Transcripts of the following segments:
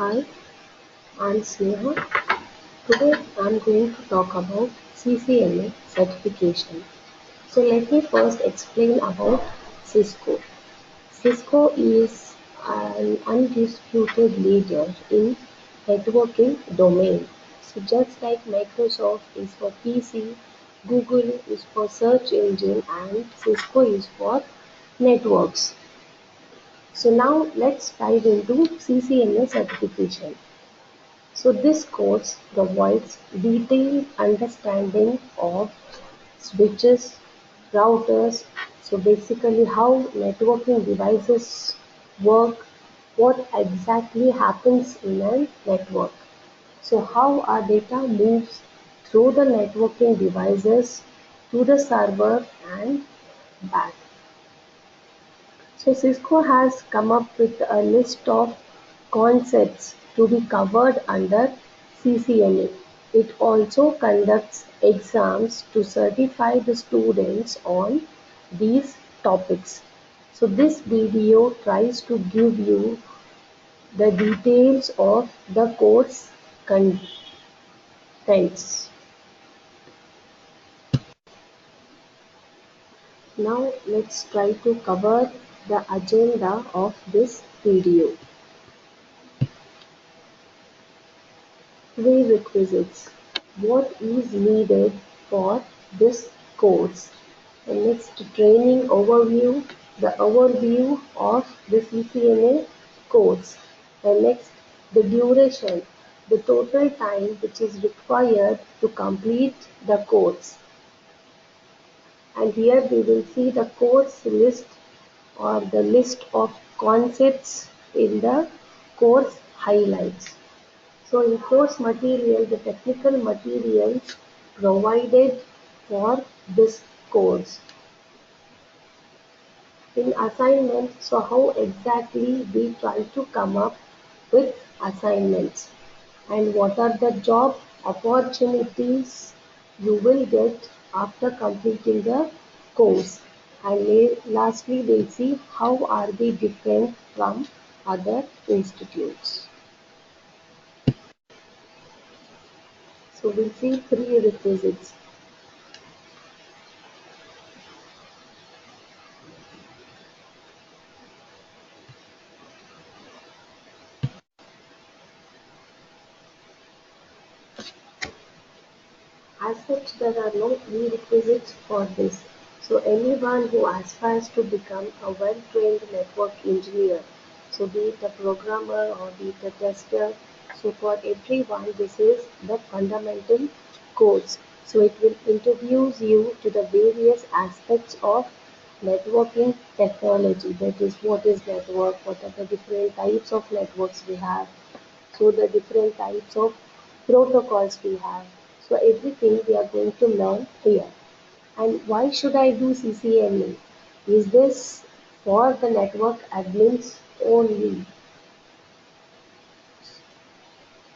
Hi, I'm Sneha. Today I'm going to talk about CCNA certification. So let me first explain about Cisco. Cisco is an undisputed leader in networking domain. So just like Microsoft is for PC, Google is for search engine and Cisco is for networks. So now let's dive into CCNA certification. So this course provides detailed understanding of switches, routers, so basically how networking devices work, what exactly happens in a network. So how our data moves through the networking devices to the server and back. So Cisco has come up with a list of concepts to be covered under CCNA. It also conducts exams to certify the students on these topics. So this video tries to give you the details of the course contents. Now let's try to cover the agenda of this video. Prerequisites: what is needed for this course? The next, training overview, the overview of the CCNA course. The next, the duration, the total time which is required to complete the course. And here we will see the course list or the list of concepts in the course highlights. So in course material, the technical materials provided for this course. In assignments, so how exactly we try to come up with assignments and what are the job opportunities you will get after completing the course. And lastly, we'll see how are we different from other institutes. So we'll see prerequisites. As such, there are no prerequisites for this. So anyone who aspires to become a well-trained network engineer, so be it a programmer or be it a tester, so for everyone this is the fundamental course. So it will introduce you to the various aspects of networking technology. That is, what is network, what are the different types of networks we have, so the different types of protocols we have. So everything we are going to learn here. And why should I do CCNA? Is this for the network admins only?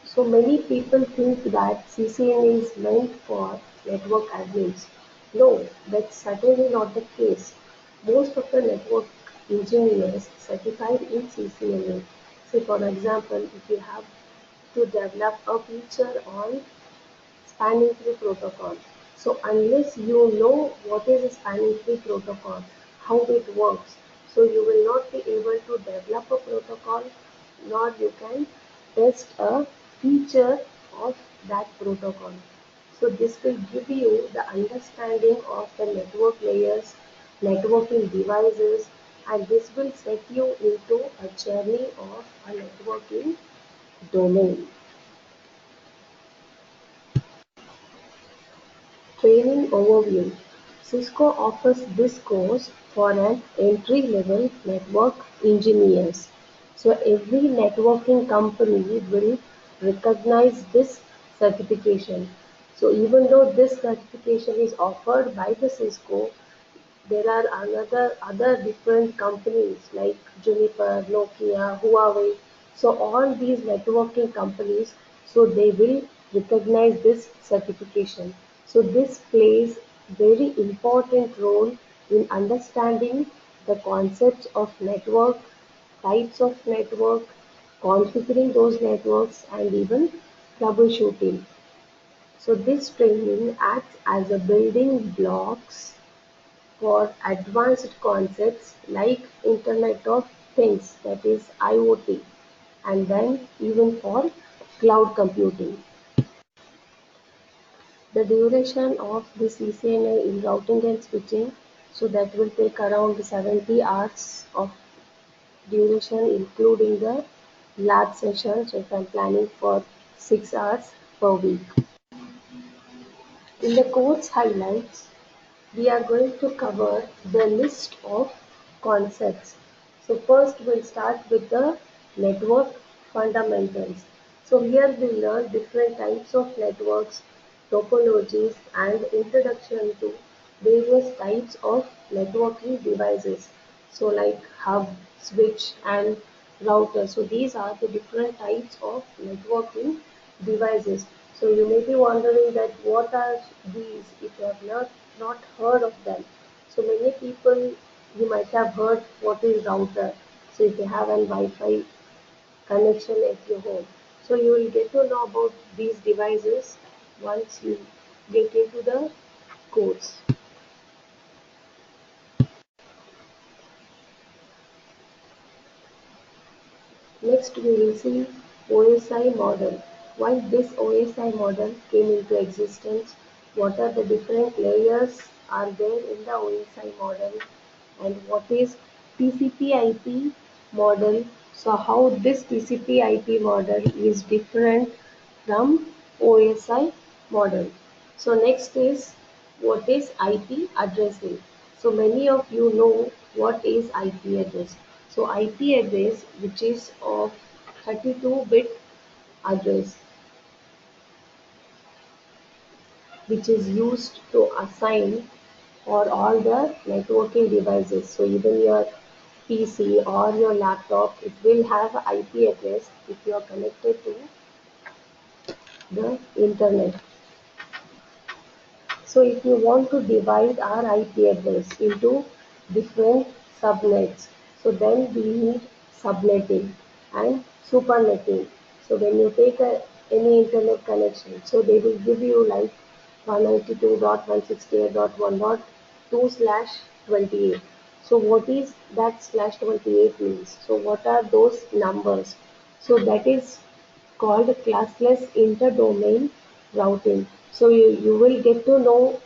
So many people think that CCNA is meant for network admins. No, that's certainly not the case. Most of the network engineers certified in CCNA. Say for example, if you have to develop a feature on spanning tree protocol. So unless you know what is a spanning tree protocol, how it works, so you will not be able to develop a protocol nor you can test a feature of that protocol. So this will give you the understanding of the network layers, networking devices, and this will set you into a journey of a networking domain. Training overview: Cisco offers this course for an entry-level network engineers. So every networking company will recognize this certification. So even though this certification is offered by the Cisco, there are other different companies like Juniper, Nokia, Huawei. So all these networking companies, so they will recognize this certification. So this plays very important role in understanding the concepts of network, types of network, configuring those networks, and even troubleshooting. So this training acts as a building blocks for advanced concepts like Internet of Things, that is IoT, and then even for cloud computing. The duration of the CCNA in routing and switching, so that will take around 70 hours of duration, including the lab session. So if I'm planning for 6 hours per week. In the course highlights, we are going to cover the list of concepts. So first we'll start with the network fundamentals. So here we learn different types of networks, topologies, and introduction to various types of networking devices. So like hub, switch, and router. So these are the different types of networking devices. So you may be wondering that what are these if you have not heard of them. So many people, you might have heard what is router. So if you have an Wi-Fi connection at your home. So you will get to know about these devices once you get into the course. Next we will see OSI model. Why this OSI model came into existence, what are the different layers are there in the OSI model, and what is TCP/IP model. So how this TCP/IP model is different from OSI model. So next is what is IP addressing. So many of you know what is IP address. So IP address, which is of 32-bit address, which is used to assign for all the networking devices. So even your PC or your laptop, it will have a IP address if you are connected to the internet. So if you want to divide our IP address into different subnets, so then we need subnetting and supernetting. So when you take any internet connection, so they will give you like 192.168.1.2/28. So what is that slash 28 means? So what are those numbers? So that is called classless interdomain routing. So you will get to know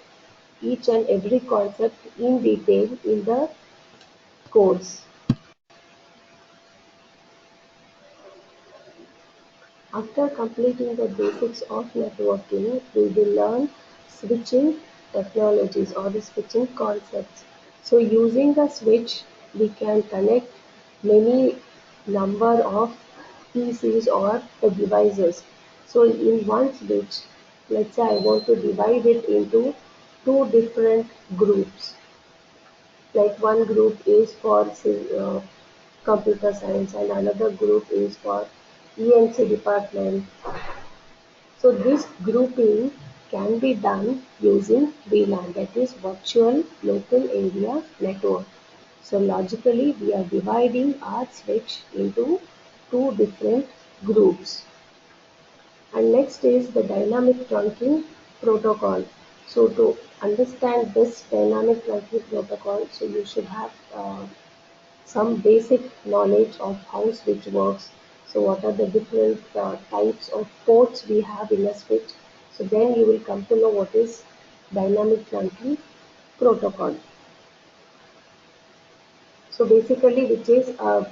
each and every concept in detail in the course. After completing the basics of networking, we will learn switching technologies or the switching concepts. So using a switch, we can connect many number of PCs or the devices. So in one switch, let's say I want to divide it into two different groups. Like one group is for computer science and another group is for ENC department. So this grouping can be done using VLAN, that is virtual local area network. So logically we are dividing our switch into two different groups. And next is the dynamic trunking protocol. So to understand this dynamic trunking protocol, so you should have some basic knowledge of how switch works. So what are the different types of ports we have in a switch. So then you will come to know what is dynamic trunking protocol. So basically which is a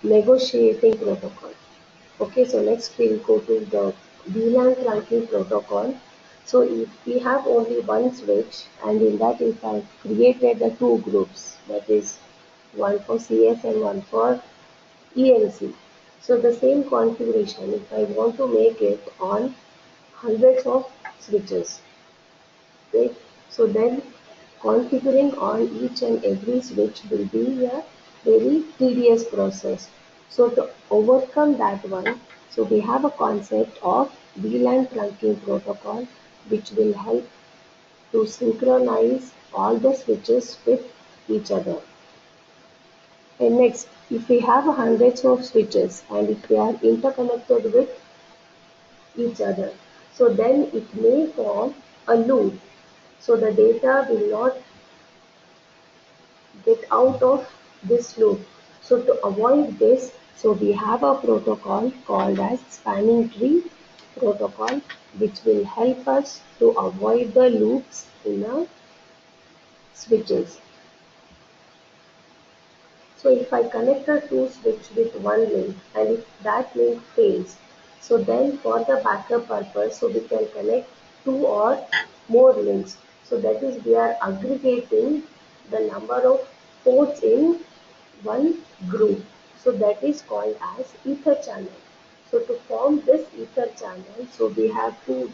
negotiating protocol. Okay, so next we'll go to the VLAN trunking protocol. So if we have only one switch and in that if I created the two groups, that is one for CS and one for ENC. So the same configuration, if I want to make it on hundreds of switches, right? So then configuring on each and every switch will be a very tedious process. So to overcome that one, so we have a concept of VLAN trunking protocol, which will help to synchronize all the switches with each other. And next, if we have hundreds of switches and if they are interconnected with each other, so then it may form a loop. So the data will not get out of this loop. So to avoid this, so we have a protocol called as spanning tree protocol, which will help us to avoid the loops in our switches. So if I connect a two switch with one link and if that link fails, so then for the backup purpose, so we can connect two or more links. So that is we are aggregating the number of ports in one group. So that is called as ether channel. So to form this ether channel, so we have two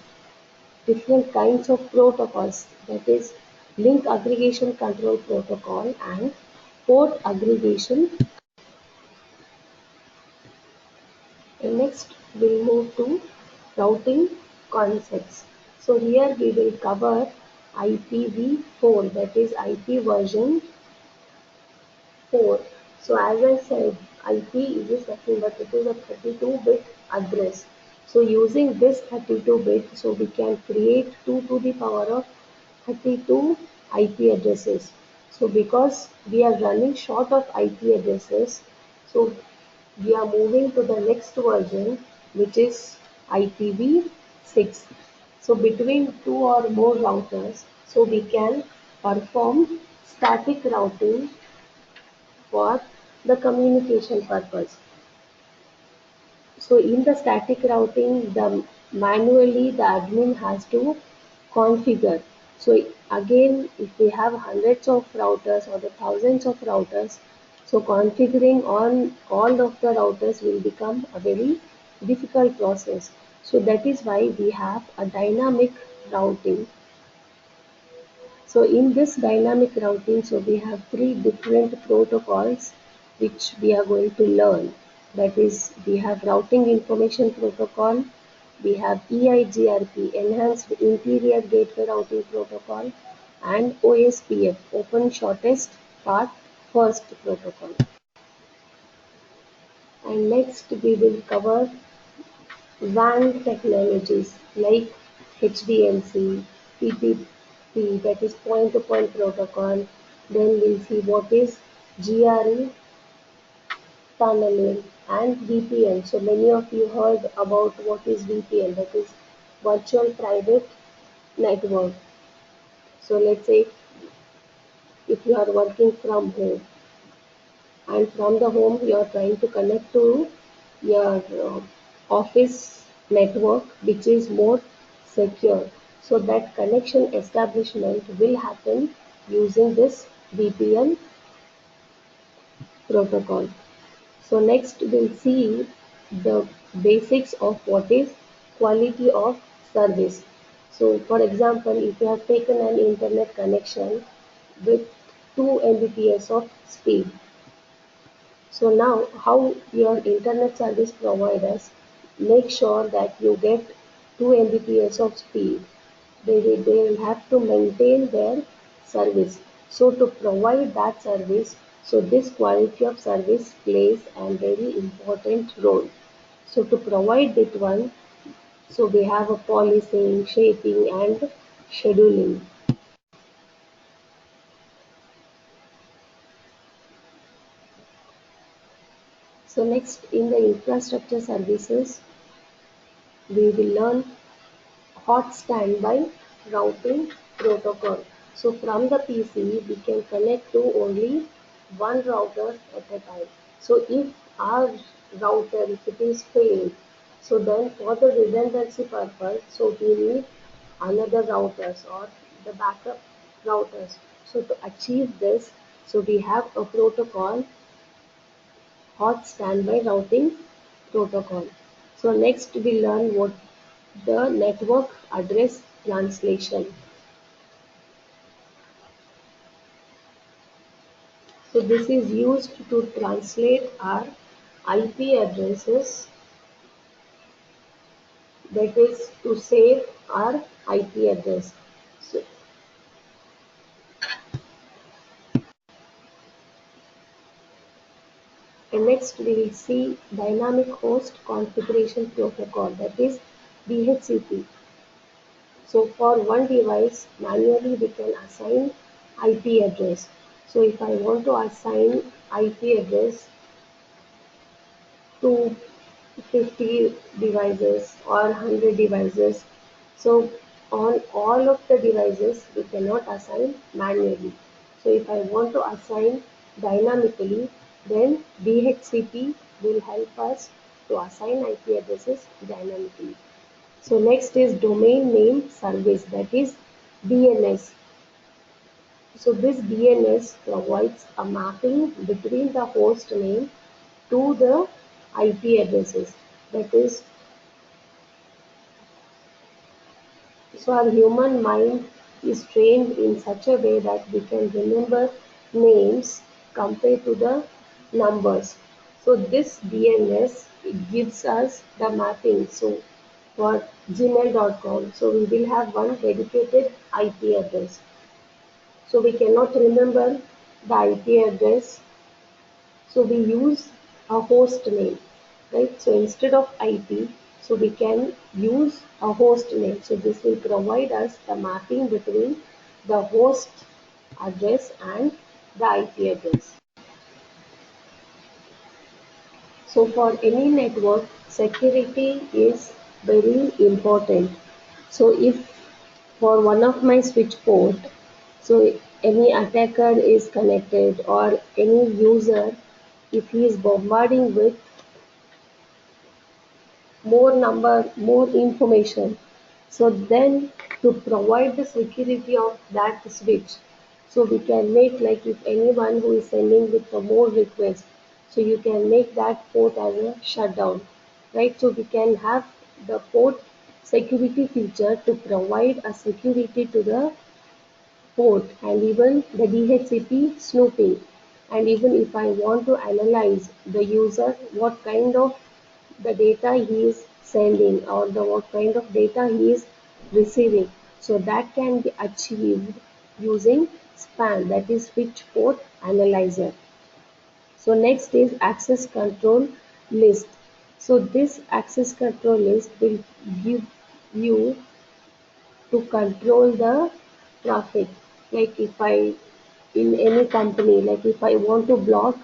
different kinds of protocols, that is link aggregation control protocol and port aggregation. And next we'll move to routing concepts. So here we will cover IPv4, that is IP version 4. So as I said, IP is nothing but it is a 32-bit address. So using this 32-bit, so we can create 2 to the power of 32 IP addresses. So because we are running short of IP addresses, so we are moving to the next version, which is IPv6. So between two or more routers, so we can perform static routing for the communication purpose. So in the static routing, the manually the admin has to configure. So again, if we have hundreds of routers or the thousands of routers, so configuring on all of the routers will become a very difficult process. So that is why we have a dynamic routing. So in this dynamic routing, so we have three different protocols which we are going to learn. That is, we have routing information protocol, we have EIGRP, enhanced interior gateway routing protocol, and OSPF, open shortest path first protocol. And next we will cover WAN technologies like HDLC, PPP, that is point-to-point protocol. Then we'll see what is GRE tunneling and VPN. So many of you heard about what is VPN, that is virtual private network. So let's say if you are working from home and from the home you are trying to connect to your office network which is more secure, so that connection establishment will happen using this VPN protocol. So next we'll see the basics of what is quality of service. So for example, if you have taken an internet connection with 2 Mbps of speed, so now how your internet service providers make sure that you get 2 Mbps of speed? They will have to maintain their service. So to provide that service, so this quality of service plays a very important role. So to provide that one, so we have a policing, shaping and scheduling. So next in the infrastructure services, we will learn hot standby routing protocol. So from the PC, we can connect to only one router at a time. So if our router, if it is failed, so then for the redundancy purpose, so we need another routers or the backup routers. So to achieve this, so we have a protocol, hot standby routing protocol. So next we learn what the network address translation. So this is used to translate our IP addresses, that is to save our IP address. So, And next we will see dynamic host configuration protocol, that is DHCP. So for one device, manually we can assign IP address. So if I want to assign IP address to 50 devices or 100 devices, so on all of the devices we cannot assign manually. So if I want to assign dynamically, then DHCP will help us to assign IP addresses dynamically. So next is domain name service, that is DNS. So this DNS provides a mapping between the host name to the IP addresses. That is, so our human mind is trained in such a way that we can remember names compared to the numbers. So this DNS gives us the mapping. So for gmail.com, so we will have one dedicated IP address. So we cannot remember the IP address, so we use a host name, right? So instead of IP, so we can use a host name. So this will provide us the mapping between the host address and the IP address. So for any network, security is very important. So if for one of my switch port, so any attacker is connected or any user, if he is bombarding with more information. So then to provide the security of that switch, so we can make like if anyone who is sending with the more requests, so you can make that port as a shutdown, right? So we can have the port security feature to provide a security to the port and even the DHCP snooping. And even if I want to analyze the user, what kind of the data he is sending or the what kind of data he is receiving. So that can be achieved using SPAN, that is switch port analyzer. So next is access control list. So this access control list will give you to control the traffic. Like if I, in any company, like if I want to block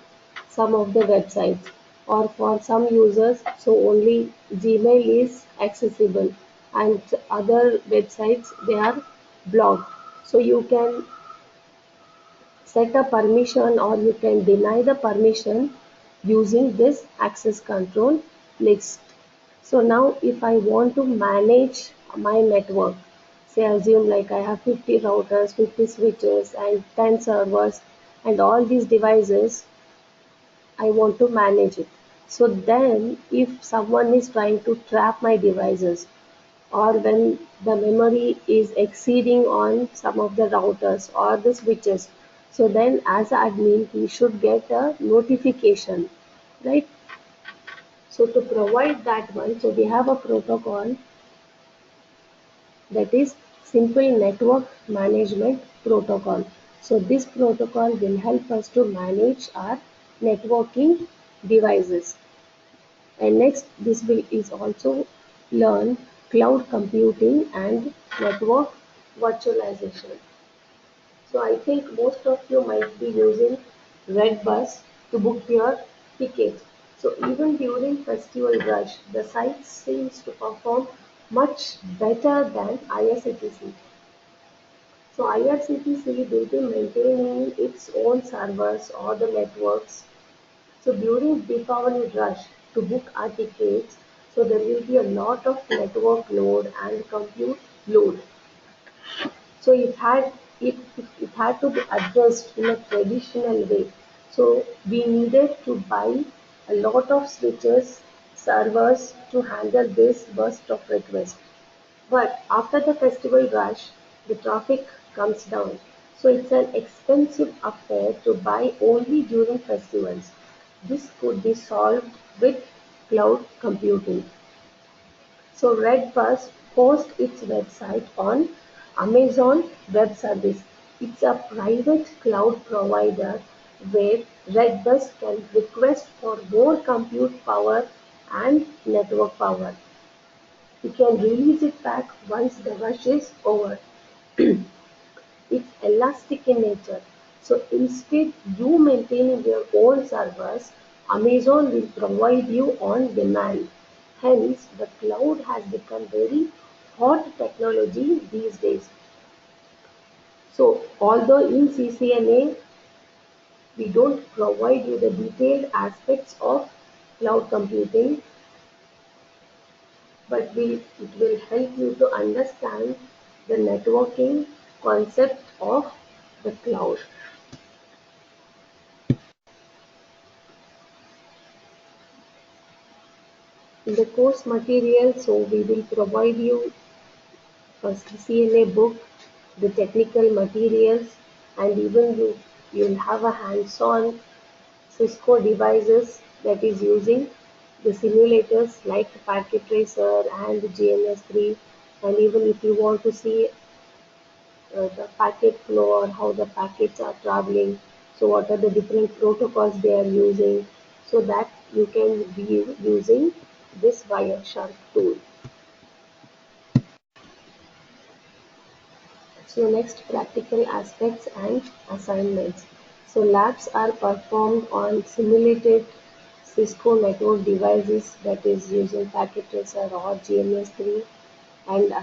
some of the websites or for some users, so only Gmail is accessible and other websites they are blocked. So you can set a permission or you can deny the permission using this access control list. So now if I want to manage my network, say assume like I have 50 routers, 50 switches and 10 servers and all these devices, I want to manage it. So then if someone is trying to trap my devices or when the memory is exceeding on some of the routers or the switches, so then as admin he should get a notification, right? So to provide that one, so we have a protocol that is simple network management protocol. So this protocol will help us to manage our networking devices. And next, this will is also learn cloud computing and network virtualization. So I think most of you might be using Redbus to book your tickets. So even during festival rush, the site seems to perform much better than IRCTC. So IRCTC will be maintaining its own servers or the networks. So during Deepavali rush to book our tickets, so there will be a lot of network load and compute load. So it had to be addressed in a traditional way. So we needed to buy a lot of switches, servers to handle this burst of requests. But after the festival rush, the traffic comes down. So it's an expensive affair to buy only during festivals. This could be solved with cloud computing. So Redbus hosts its website on Amazon Web Service. It's a private cloud provider where Redbus can request for more compute power and network power. You can release it back once the rush is over. It's elastic in nature. So instead you maintaining your own servers, Amazon will provide you on demand. Hence, the cloud has become very hot technology these days. So although in CCNA we don't provide you the detailed aspects of cloud computing, but it will help you to understand the networking concept of the cloud. In the course material, so we will provide you a CCNA book, the technical materials, and even you'll have a hands-on Cisco devices that is using the simulators like Packet Tracer and GNS3, and even if you want to see the packet flow or how the packets are traveling, so what are the different protocols they are using, so that you can be using this Wireshark tool. So next, practical aspects and assignments. So labs are performed on simulated Cisco network devices, that is using Packet Tracer or GNS3, and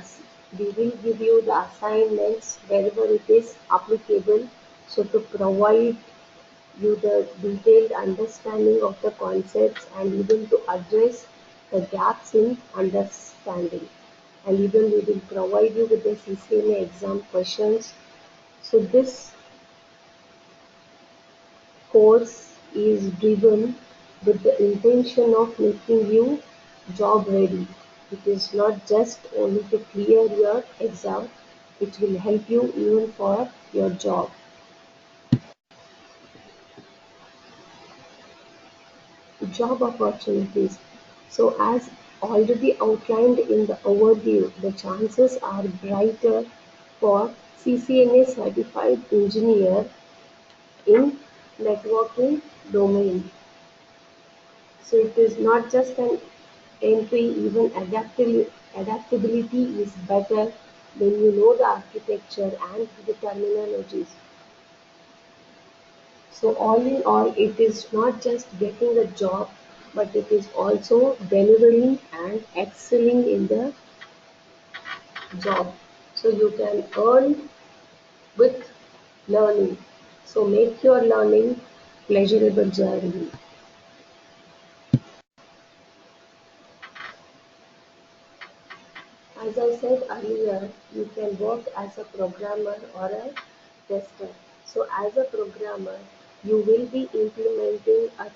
we will give you the assignments wherever it is applicable, so to provide you the detailed understanding of the concepts and even to address the gaps in understanding. And even we will provide you with the CCNA exam questions. So this course is driven with the intention of making you job ready. It is not just only to clear your exam, it will help you even for your job. Job opportunities. So as already outlined in the overview, the chances are brighter for CCNA certified engineer in networking domain. So it is not just an entry, even adaptability is better when you know the architecture and the terminologies. So all in all, it is not just getting a job, but it is also delivering and excelling in the job. So you can earn with learning. So make your learning pleasurable journey. As I said earlier, you can work as a programmer or a tester. So as a programmer, you will be implementing a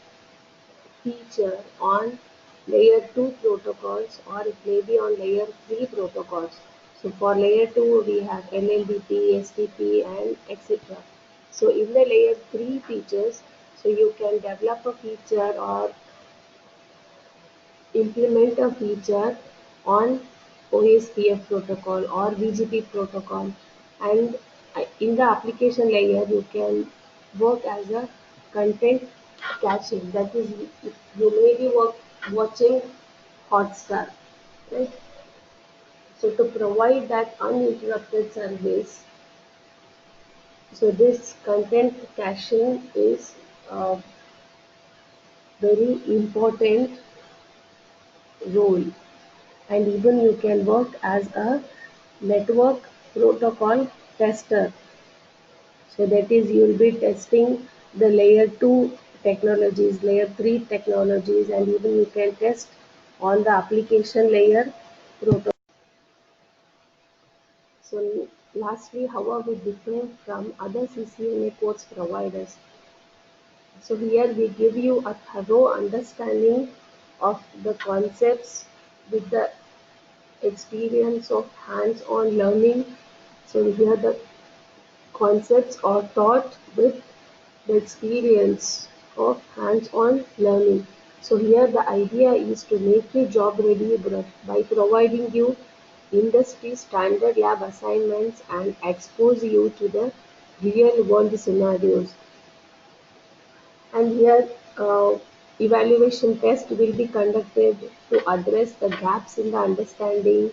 feature on layer 2 protocols, or it may be on layer 3 protocols. So for layer 2 we have LLDP, STP and etc. So in the layer 3 features, so you can develop a feature or implement a feature on OSPF protocol or BGP protocol, and in the application layer you can work as a content caching, that is you may be watching Hotstar, right? So to provide that uninterrupted service, so this content caching is a very important role. And even you can work as a network protocol tester. So that is you will be testing the layer 2 technologies, layer 3 technologies, and even you can test on the application layer protocol. So lastly, how are we different from other CCNA course providers? So here we give you a thorough understanding of the concepts with the experience of hands-on learning. So here the concepts are taught with the experience of hands-on learning. So here the idea is to make you job ready by providing you industry standard lab assignments and expose you to the real world scenarios. And here, evaluation test will be conducted to address the gaps in the understanding,